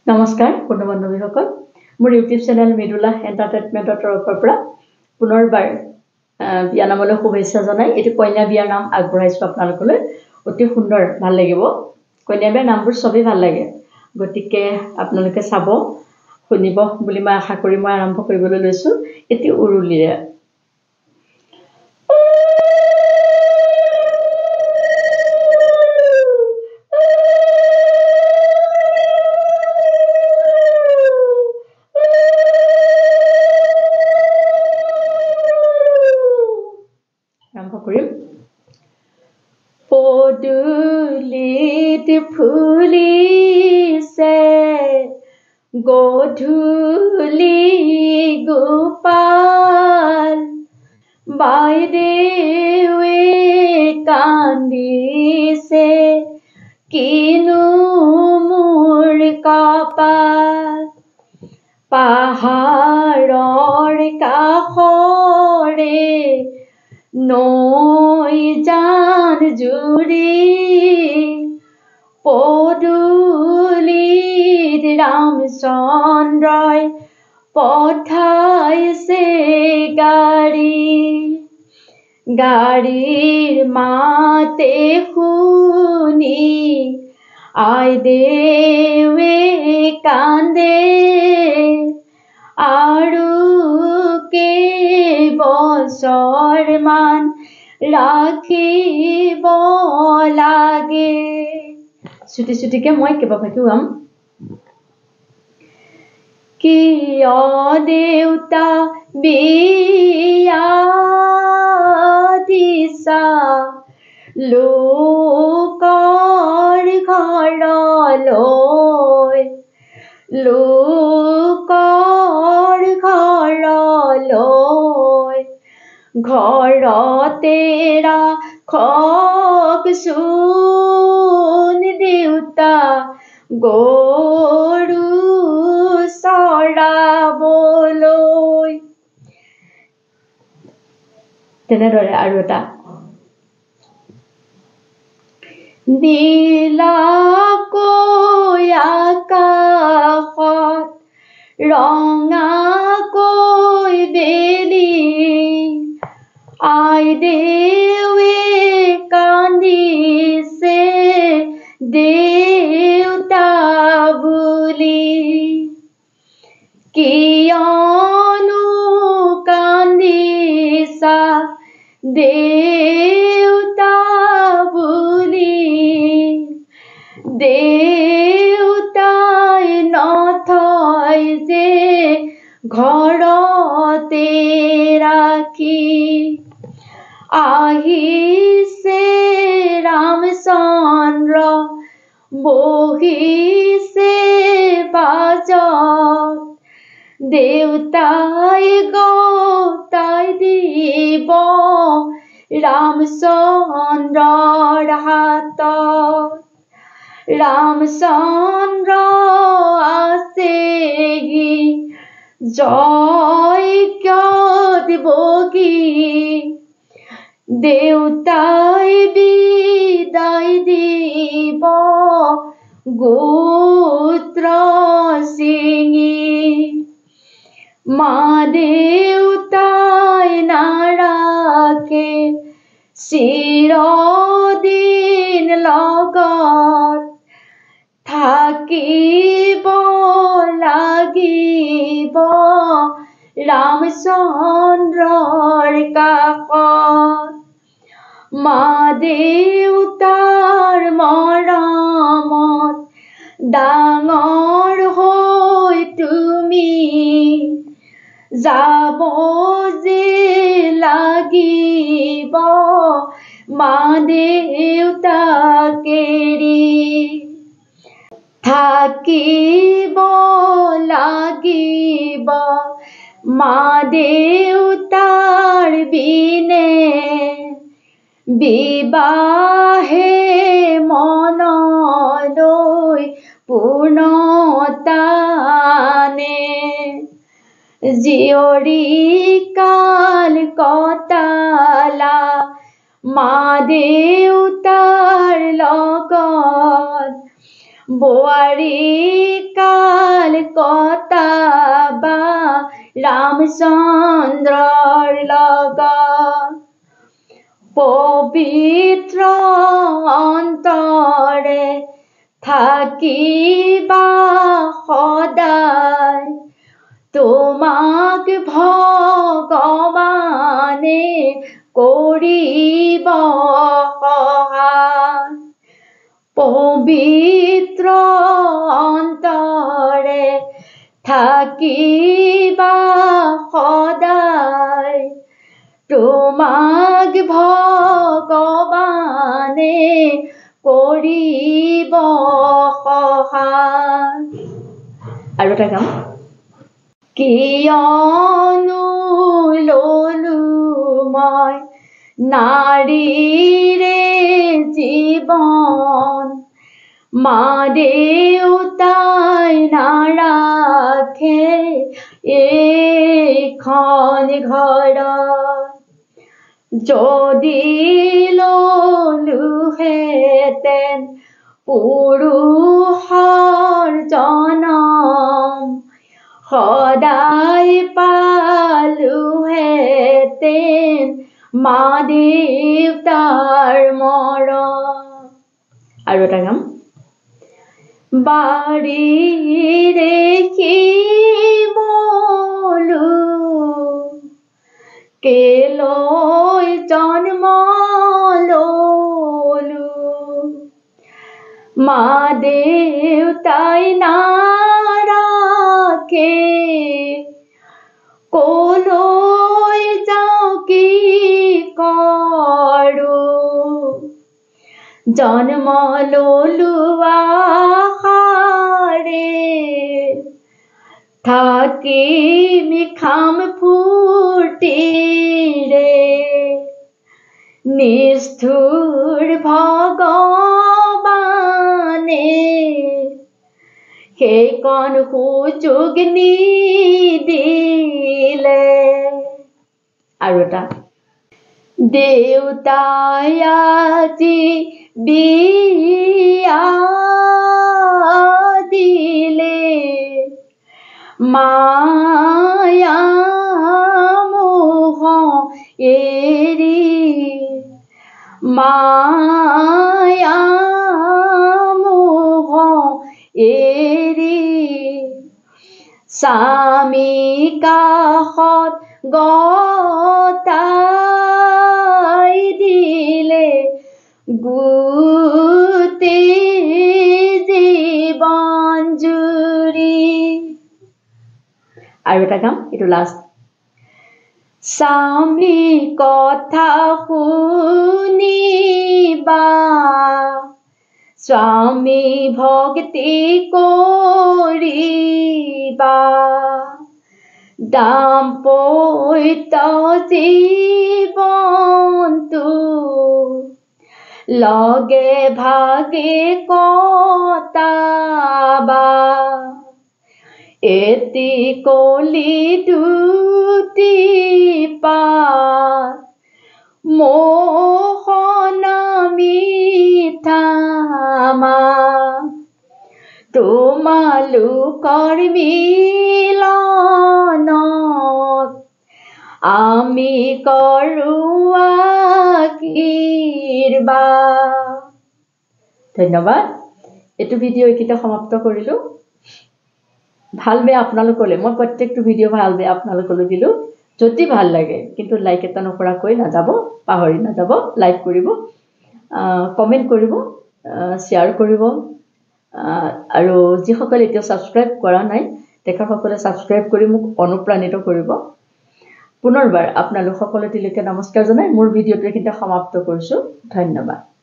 নমস্কাৰ বন্ধু বান্ধৱীসকল মোৰ ইউটিউব চেনেল মৃদুলা এণ্টাৰটেইনমেণ্টৰ তৰফৰ পৰা পুনৰবাৰ বিয়ানামলৈ শুভেচ্ছা জনাই এইটো কইনা বিয়াৰ নাম আগবঢ়াইছোঁ আপোনালোকলৈ অতি সুন্দৰ ভাল লাগিব কইনা বিয়াৰ নামবোৰ সবেই ভাল লাগে গতিকে আপোনালোকে চাব শুনিব বুলি মই আশা কৰি মই আৰম্ভ কৰিবলৈ লৈছোঁ এটি উৰুলিৰে পদূলিত ফুলিছে গধূলি গোপাল বাইদেৱে কান্দিছে কিনো মোৰ কপাল পাহাৰৰ কাষৰে নৈ জান জুৰি পদূলিত ৰামচন্দ্ৰই পঠাইছে গাড়ীৰ মাতে শুনি আইদেৱে কান্দে আৰু কেইবছৰমান ৰাখিব লাগে ছুটিকে মই কেইবাফাঁকি গাম কিয় দেউতা বিয়া দিছা লোকৰ ঘৰলৈ ঘৰতে ৰাখকচোন দেউতা গৰু চৰাবলৈ তেনেদৰে আৰু এটা নীলাকৈ আকাশত ৰঙাকৈ বেলি আইদেৱে কান্দিছে দেউতা বুলি কিয়নো কান্দিছা দেউতা বুলি দেউতাই নথয় যে ঘৰতে ৰাখি আহিছে ৰামচন্দ্ৰ বহিছে বাজত দেউতাই গতাই দিব ৰামচন্দ্ৰৰ হাতত ৰামচন্দ্ৰ আছেহি যজ্ঞত বহি দেউতাই বিদায় দিব গোত্ৰ ছিঙি মা দেউতাই নাৰাখে চিৰদিন লগত থাকিব লাগিব ৰামচন্দ্ৰৰ কাষত মা দেউতাৰ মৰমত ডাঙৰ হৈ তুমি যাব যে লাগিব মা দেউতাক এৰি থাকিব লাগিব মা দেউতাৰ বিনে বিবাহে মনলৈ পূৰ্ণতা আনে জীয়ৰী কাল কটালা মা দেউতাৰ লগত বোৱাৰী কাল চন্দ্ৰৰ লগত পবিত্ৰ অন্তৰে থাকিবা সদায় তোমাক ভগৱানে কৰিব সহায় পবিত্ৰ অন্তৰে থাকিবা সদায় তোমাক ভগৱানে কৰিব সহায় আৰু এটা গাম কিয়নো ললো মই নাৰীৰে জীৱন মা দেউতাই নাৰাখে এইখন ঘৰত যদি ললোহেঁতেন পুৰুষৰ জনম সদায় পালোহেঁতেন মা দেউতাৰ মৰম আৰু এটা গাম বাৰীৰে শিমলু কেলৈ জন্ম ললো মা দেউতাই নাৰাখে কলৈ যাওঁ কি কৰোঁ জন্ম ললো আশাৰে থাকিম খাম ফূৰ্তিৰে নিষ্ঠুৰ ভগৱানে সেইকণ সুযোগ নিদিলে আৰু এটা দেউতাই আজি বিয়া দিলে মায়া মোহ এৰি মায়া মোহ এৰি স্বামী কাষত গতাই দিলে গোটেই জীৱন জুৰি আৰু এটা গাম এইটো লাষ্ট স্বামী কথা শুনিবা স্বামী ভক্তি কৰিবা দাম্পত্য জীৱনটো লগে ভাগে কটাবা এটি কলি দুটি পাত মোহনা মিঠামা তোমালোকৰ মিলনত আমি কৰোঁ আশীৰ্বাদ ধন্যবাদ এইটো ভিডিঅ' এইকেইটা সমাপ্ত কৰিলোঁ ভাল বেয়া আপোনালোকলৈ মই প্ৰত্যেকটো ভিডিঅ' ভাল বেয়া আপোনালোকলৈ দিলোঁ যদি ভাল লাগে কিন্তু লাইক এটা নকৰাকৈ নাযাব পাহৰি নাযাব লাইক কৰিব কমেণ্ট কৰিব শ্বেয়াৰ কৰিব আৰু যিসকলে এতিয়া ছাবস্ক্ৰাইব কৰা নাই তেখেতসকলে ছাবস্ক্ৰাইব কৰি মোক অনুপ্ৰাণিত কৰিব পুনৰবাৰ আপোনালোক সকলোটিলৈকে নমস্কাৰ জনাই মোৰ ভিডিঅ'টো এইখিনিতে সমাপ্ত কৰিছোঁ ধন্যবাদ